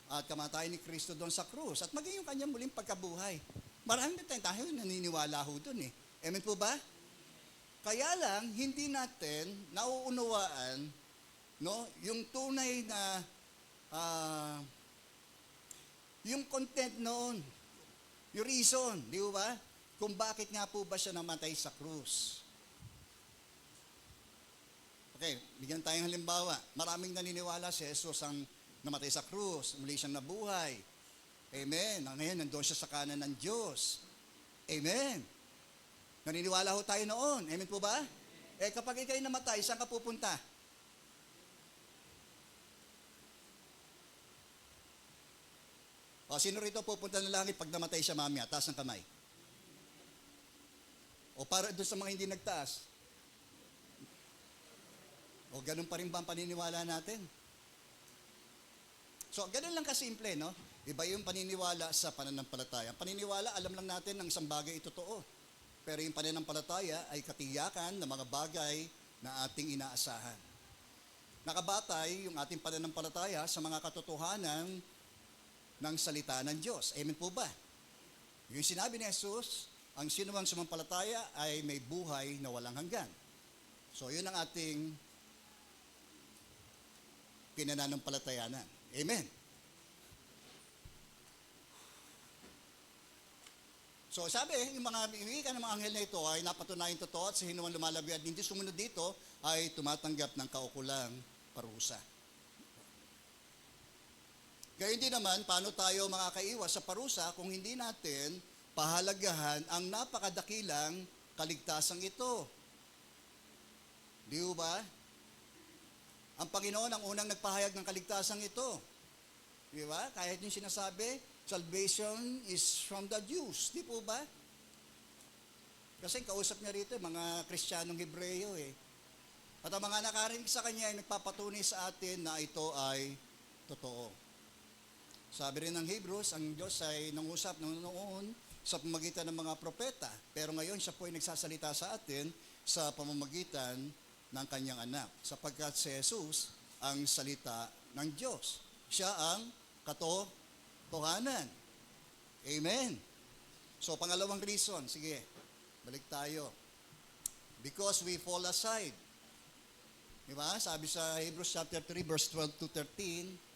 at kamatayan ni Kristo doon sa krus. At maging yung kanyang muling pagkabuhay. Marami na tayo naniniwala ho doon eh. Amen po ba? Kaya lang, hindi natin nauunawaan, no, yung tunay na, yung content noon, yung reason, di ba? Kung bakit nga po ba siya namatay sa krus. Okay, bigyan tayong halimbawa. Maraming naniniwala si Jesus ang namatay sa krus, muli siyang nabuhay. Amen. Ngayon, nandoon siya sa kanan ng Diyos. Amen. Naniniwala ho tayo noon. Amen po ba? Eh kapag ikaw'y namatay, saan ka pupunta? O sino rito pupunta ng langit pag namatay siya mamaya? Taas ng kamay. O para doon sa mga hindi nagtaas? O ganun pa rin ba ang paniniwala natin? So ganun lang kasimple, no? Iba yung paniniwala sa pananampalataya. Ang paniniwala, alam lang natin ng isang bagay totoo. Pero yung pananampalataya ay katiyakan ng mga bagay na ating inaasahan. Nakabatay yung ating pananampalataya sa mga katotohanan ng salita ng Diyos. Amen po ba? Yung sinabi ni Jesus, ang sinumang sumampalataya ay may buhay na walang hanggan. So yun ang ating pinananampalatayanan. Amen. So sabi, yung mga imiikan ng mga anghel na ito ay napatunayan totoo at sa hinuman lumalabi at hindi sumunod dito ay tumatanggap ng kaukulang parusa. Gayun din naman, paano tayo makakaiwas sa parusa kung hindi natin pahalagahan ang napakadakilang kaligtasan ito? Di ba? Ang Panginoon ang unang nagpahayag ng kaligtasan ito. Di ba? Kahit yung sinasabi, salvation is from the Jews. Di po ba? Kasi kausap niya rito, mga Kristiyanong Hebreyo eh. At ang mga nakarinig sa kanya ay nagpapatunay sa atin na ito ay totoo. Sabi rin ng Hebrews, ang Diyos ay nangusap noon sa pamamagitan ng mga propeta. Pero ngayon siya po ay nagsasalita sa atin sa pamamagitan ng kanyang anak. Sapagkat si Jesus ang salita ng Diyos. Siya ang katotohanan. Amen. So, pangalawang reason, sige, balik tayo. Because we fall aside. Diba? Sabi sa Hebrews chapter 3, verse 12 to 13,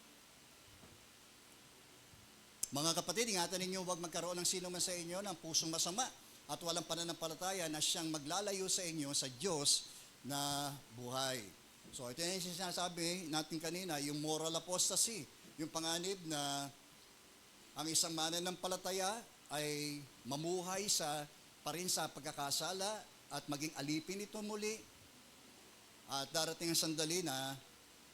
mga kapatid, ingatan ninyo huwag magkaroon ng sino man sa inyo ng pusong masama at walang pananampalataya na siyang maglalayo sa inyo sa Diyos na buhay. So, ito yung sinasabi natin kanina, yung moral apostasy, yung panganib na ang isang mananampalataya ay mamuhay sa pa rin sa pagkakasala at maging alipin ito muli. At darating ang sandali na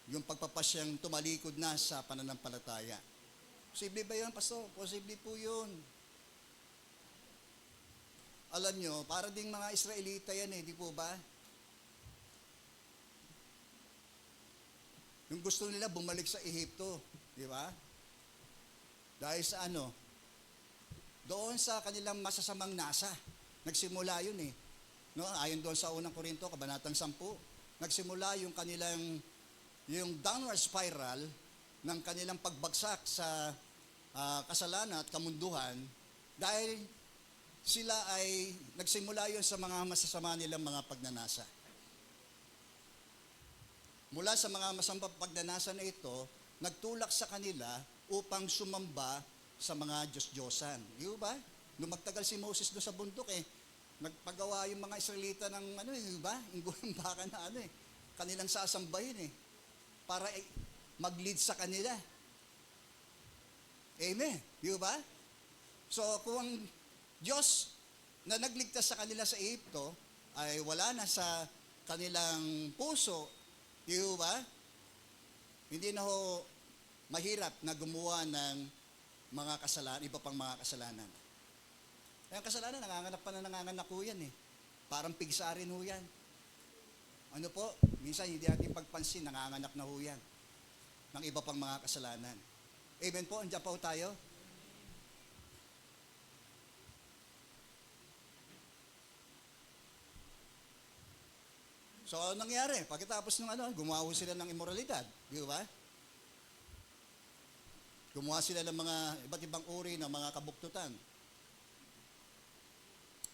yung pagpapasyang tumalikod na sa pananampalataya. Posible ba yun, Pastor? Posible po yun. Alam nyo, para ding mga Israelita yan di po ba? Yung gusto nila bumalik sa Ehipto, di ba? Dahil sa ano? Doon sa kanilang masasamang nasa. Nagsimula yun No, ayon doon sa unang Korinto, kabanatang 10, nagsimula yung kanilang yung downward spiral ng kanilang pagbagsak sa kasalanan at kamunduhan dahil sila ay nagsimula yun sa mga masasama nilang mga pagnanasa. Mula sa mga masamang pagnanasa na ito, nagtulak sa kanila upang sumamba sa mga Diyos-Diyosan. Di ba? Nung magtagal si Moses doon sa bundok nagpagawa yung mga Israelita ng di ba? Yung baka na kanilang sasambahin para mag-lead sa kanila. Amen. Di ba? So kung ang Diyos na nagligtas sa kanila sa Ehipto ay wala na sa kanilang puso, di ba? Hindi na ho mahirap na gumawa ng mga kasalanan, iba pang mga kasalanan. Ang kasalanan, nanganganak ho yan Parang pigsarin ho yan. Ano po? Minsan hindi natin pagpansin, nanganganak na ho yan ng iba pang mga kasalanan. Amen po, andiyan po tayo. So, ano nangyari? Pagkatapos ng gumawa sila ng immoralidad. Di ba? Gumawa sila ng mga iba't ibang uri ng mga kabuktutan.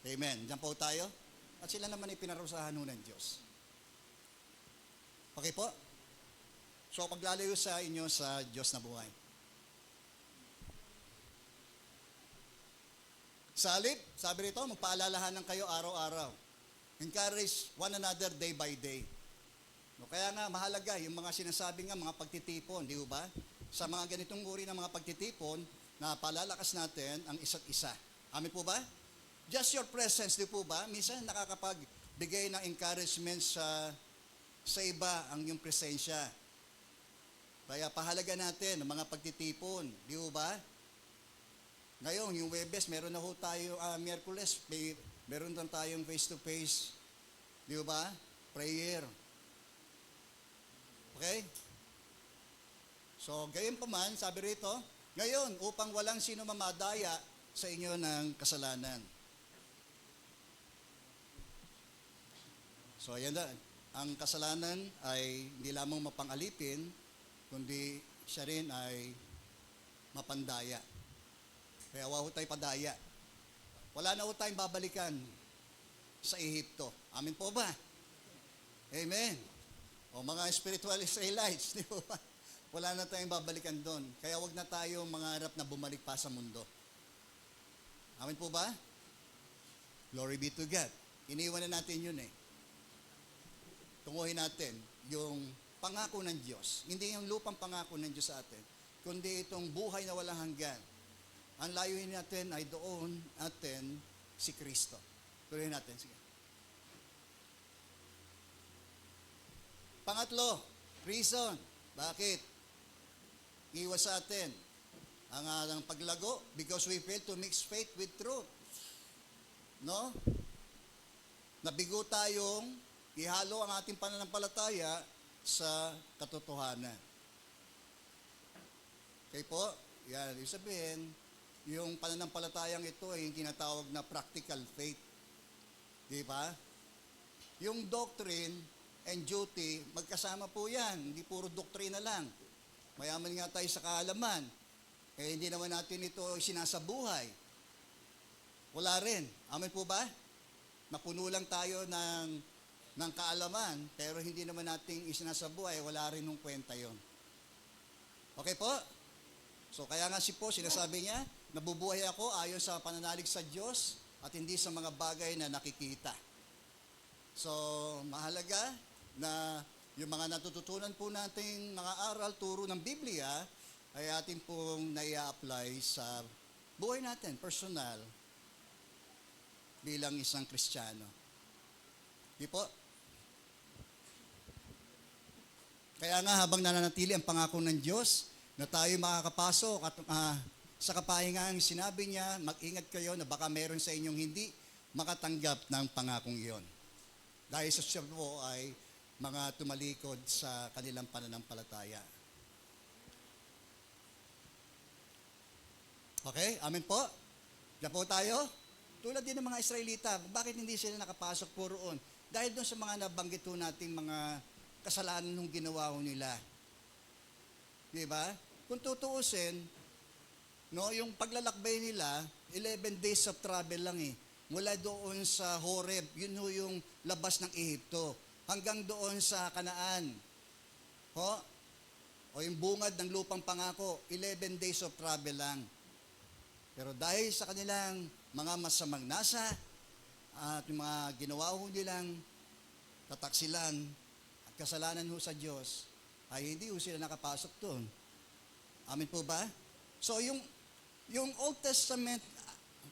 Amen. Diyan po tayo. At sila naman ay pinarusahan ng Diyos. Okay po? So, paglalayo sa inyo sa Diyos na buhay. Sa halip, sabi rito, magpaalalahanan kayo araw-araw. Encourage one another day by day. No, kaya nga mahalaga yung mga sinasabi nga mga pagtitipon, di ba? Sa mga ganitong uri ng mga pagtitipon, na palalakas natin ang isa't isa. Amin po ba? Just your presence, di po ba? Minsan nakakapagbigay ng encouragement sa iba ang iyong presensya. Kaya pahalaga natin ang mga pagtitipon, di ba? Ngayon, yung Webes, meron na ho tayo, Miyerkules, meron na tayong face-to-face, di ba? Prayer. Okay? So, gayon pa man, sabi rito, ngayon, upang walang sino mamadaya sa inyo ng kasalanan. So, ayan na. Ang kasalanan ay hindi lamang mapangalipin, kundi siya rin ay mapandaya. Kaya wala tayo padaya. Wala na ho tayong babalikan sa Ehipto. Amin po ba? Amen. O mga spiritual Israelites, di ba? Wala na tayong babalikan doon. Kaya wag na tayo mangarap na bumalik pa sa mundo. Amin po ba? Glory be to God. Iniwan na natin yun Tunguhin natin yung pangako ng Diyos. Hindi yung lupang pangako ng Diyos sa atin, kundi itong buhay na walang hanggan. Ang layunin natin ay doon natin si Kristo. Tuloy natin. Sige. Pangatlo, reason. Bakit? Iwas sa atin ang paglago because we fail to mix faith with truth. No? Nabigo tayong ihalo ang ating pananampalataya sa katotohanan. Okay po? Yan, ibig sabihin, yung pananampalatayang ito ay yung tinatawag na practical faith. Di ba? Yung doctrine and duty, magkasama po yan. Hindi puro doktrina lang. Mayaman nga tayo sa kaalaman. Hindi naman natin ito sinasabuhay. Wala rin. Amen po ba? Napuno lang tayo ng kaalaman, pero hindi naman natin isinasabuhay, wala rin nung kwenta yon. Okay po? So kaya nga po, sinasabi niya, nabubuhay ako ayon sa pananalig sa Diyos at hindi sa mga bagay na nakikita. So, mahalaga na yung mga natututunan po nating mga aral, turo ng Biblia, ay atin pong nai-apply sa buhay natin, personal. bilang isang Kristiyano. Di po? Kaya nga habang nananatili ang pangako ng Diyos na tayo makakapasok at sa kapahingahan sinabi niya, mag-ingat kayo na baka meron sa inyong hindi makatanggap ng pangakong iyon. Dahil sa siya po ay mga tumalikod sa kanilang pananampalataya. Okay? Amen po? Diyan po tayo? Tulad din ng mga Israelita, bakit hindi sila nakapasok po roon? Dahil doon sa mga nabanggit po nating mga kasalanan nung ginawa ko nila. Di ba? Kung tutuusin, no, yung paglalakbay nila, 11 days of travel lang eh. Mula doon sa Horeb, yun yung labas ng Ehipto, hanggang doon sa Kanaan. O yung bungad ng lupang pangako, 11 days of travel lang. Pero dahil sa kanilang mga masamang nasa, at yung mga ginawa ho nilang tataksilan at kasalanan ho sa Diyos, ay hindi ho sila nakapasok doon. Amen po ba? So yung Old Testament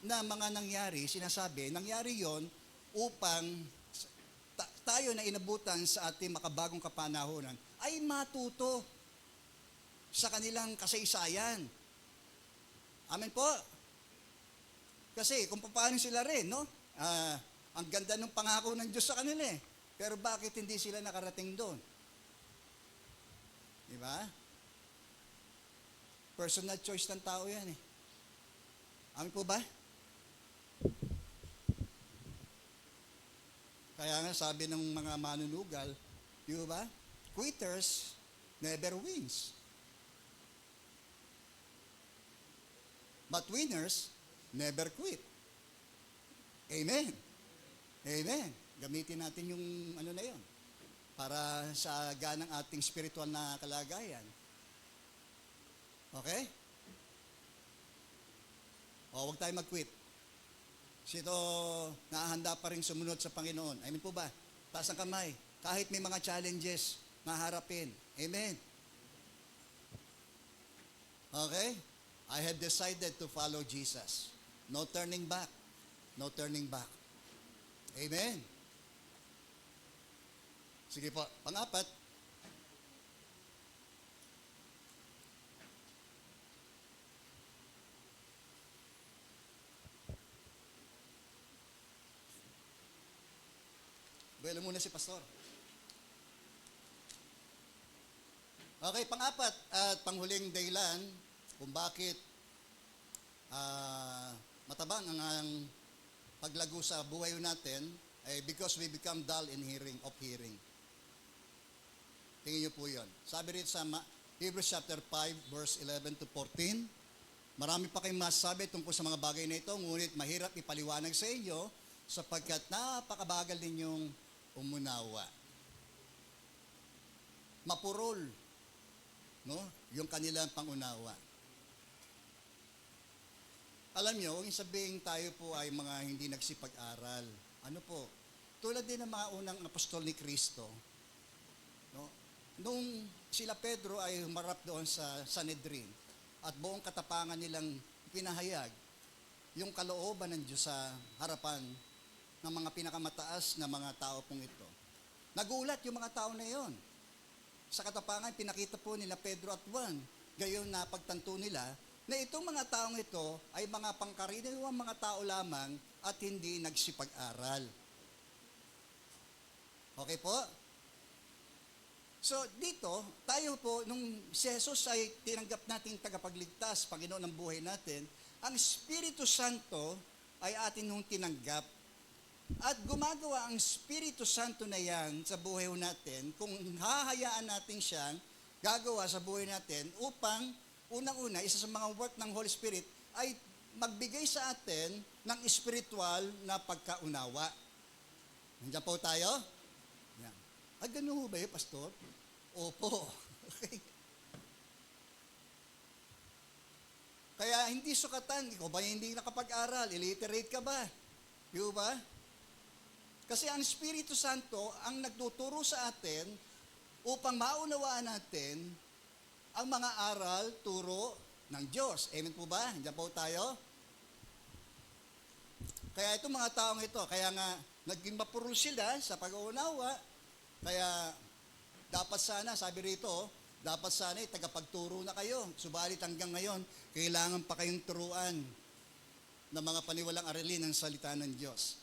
na mga nangyari, sinasabi, nangyari yon upang tayo na inabutan sa ating makabagong kapanahonan ay matuto sa kanilang kasaysayan. Amen po? Kasi kung paano sila rin, no? Ang ganda ng pangako ng Diyos sa kanila eh. Pero bakit hindi sila nakarating doon? Di ba? Personal choice ng tao yan eh. Amin po ba? Kaya nga sabi ng mga manunugal, di ba? Quitters never wins. But winners never quit. Amen. Amen. Gamitin natin yung ano na yon para sa ganang ating spiritual na kalagayan. Okay? O, huwag tayo mag-quit. Sino nahahanda pa rin sumunod sa Panginoon? Amen po ba? Taas ang kamay. Kahit may mga challenges na harapin. Amen. Okay? I have decided to follow Jesus. No turning back. No turning back. Amen. Sige po. Pang-apat. Buwelo muna si Pastor. Okay, pang-apat at panghuling dahilan kung bakit matabang ang paglago sa buhay natin ay because we become dull in hearing. Tingin niyo po yun. Sabi rin sa Hebrews chapter 5 verse 11 to 14, marami pa kayong masasabi tungkol sa mga bagay na ito, ngunit mahirap ipaliwanag sa inyo sapagkat napakabagal ninyong umunawa. Mapurol, no? Yung kanilang pangunawa. Alam nyo, kung sabihin tayo po ay mga hindi nagsipag-aral, ano po, tulad din ng mga unang apostol ni Kristo, no? Nung sila Pedro ay humarap doon sa Sanhedrin at buong katapangan nilang pinahayag yung kalooban ng Diyos sa harapan ng mga pinakamataas na mga tao pong ito. Nagulat yung mga tao na yon. Sa katapangan, pinakita po nila Pedro at Juan. Gayon na pagtanto nila na itong mga taong ito ay mga pangkaraniwang mga tao lamang at hindi nagsipag-aral. Okay po? So dito, tayo po, nung si Jesus ay tinanggap nating tagapagligtas, Panginoon ng buhay natin, ang Espiritu Santo ay atin nung tinanggap. At gumagawa ang Espiritu Santo na yan sa buhay natin kung hahayaan natin siyang gagawa sa buhay natin upang unang-una, isa sa mga work ng Holy Spirit ay magbigay sa atin ng spiritual na pagkaunawa. Nandiyan po tayo? Yan. Ganun ba yun, Pastor? Opo. Okay. Kaya hindi sukatan. Ikaw ba hindi nakapag-aral? Illiterate ka ba? Di ba? Kasi ang Espiritu Santo ang nagtuturo sa atin upang maunawaan natin ang mga aral, turo ng Diyos. Amen po ba? Diyan po tayo. Kaya itong mga taong ito, kaya nga naging mapuro sila sa pag-uunawa, kaya dapat sana, sabi rito, dapat sana tagapagturo na kayo. Subalit hanggang ngayon, kailangan pa kayong turuan ng mga paniwalang aralin ng salita ng Diyos.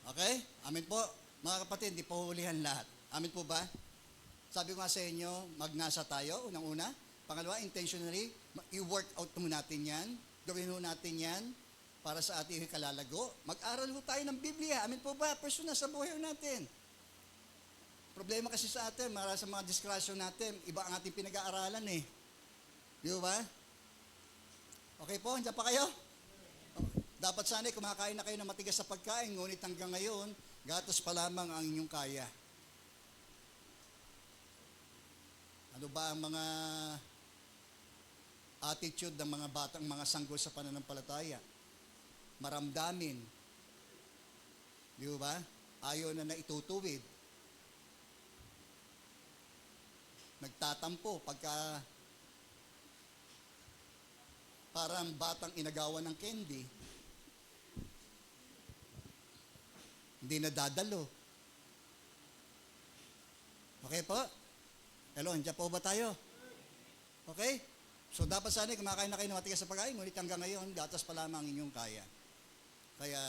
Okay? Amin po. Mga kapatid, di pa hulihan lahat. Amin po ba? Sabi ko nga sa inyo, magnasa tayo, unang-una. Pangalawa, intentionally, i-work out mo natin yan. Gawin mo natin yan para sa ating kalalago. Mag-aral ho tayo ng Biblia. Amin po ba? Personal sa buhay natin. Problema kasi sa atin, marami sa mga diskrasyon natin, iba ang ating pinag-aaralan eh. Di ba? Okay po, andyan pa kayo? Dapat sana kumakain na kayo ng matigas sa pagkain, ngunit hanggang ngayon, gatas pa lamang ang inyong kaya. Ano ba ang mga attitude ng mga batang mga sanggol sa pananampalataya? Maramdamin. Di ba? Ayaw na naitutuwid. Nagtatampo pagka parang batang inagawan ng candy. Hindi nadadalo. Okay po? Hello, andyan po ba tayo? Okay? So dapat sana kumakain na kayo ng matigas sa pagkain, ngunit hanggang ngayon, gatas pa lamang inyong kaya. Kaya,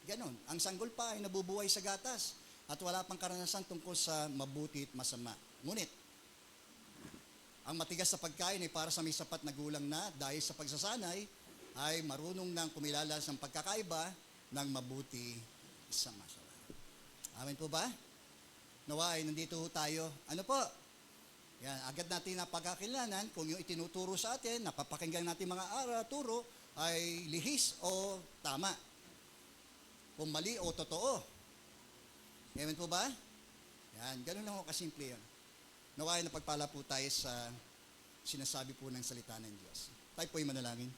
ganon. Ang sanggol pa ay nabubuhay sa gatas at wala pang karanasan tungkol sa mabuti at masama. Ngunit, ang matigas sa pagkain ay para sa may sapat na gulang na dahil sa pagsasanay ay marunong nang kumilala sa pagkakaiba ng mabuti sa masama. Amen po ba? Nawa ay nandito tayo. Ano po? Yan, agad natin napagkakilanan kung yung itinuturo sa atin, napapakinggan natin mga turo ay lihis o tama. Kung mali o totoo. Amen po ba? Yan, ganun lang ako kasimple yan. Naway na pagpala po tayo sa sinasabi po ng salita ng Diyos. Tayo po'y manalangin.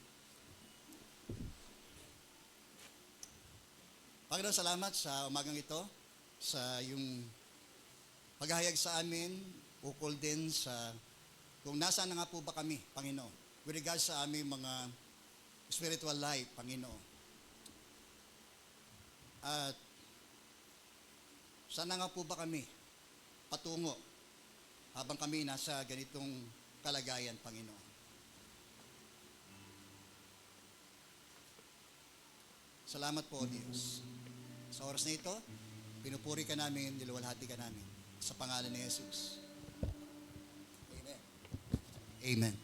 Panginoon, salamat sa umagang ito, sa yung paghahayag sa amin, ukol din sa kung nasaan na nga po ba kami, Panginoon, with regards sa aming mga spiritual life, Panginoon. At sana nga po ba kami patungo habang kami nasa ganitong kalagayan, Panginoon. Salamat po, Diyos. Sa oras na ito, pinupuri ka namin, niluwalhati ka namin. Sa pangalan ni Jesus. Amen. Amen.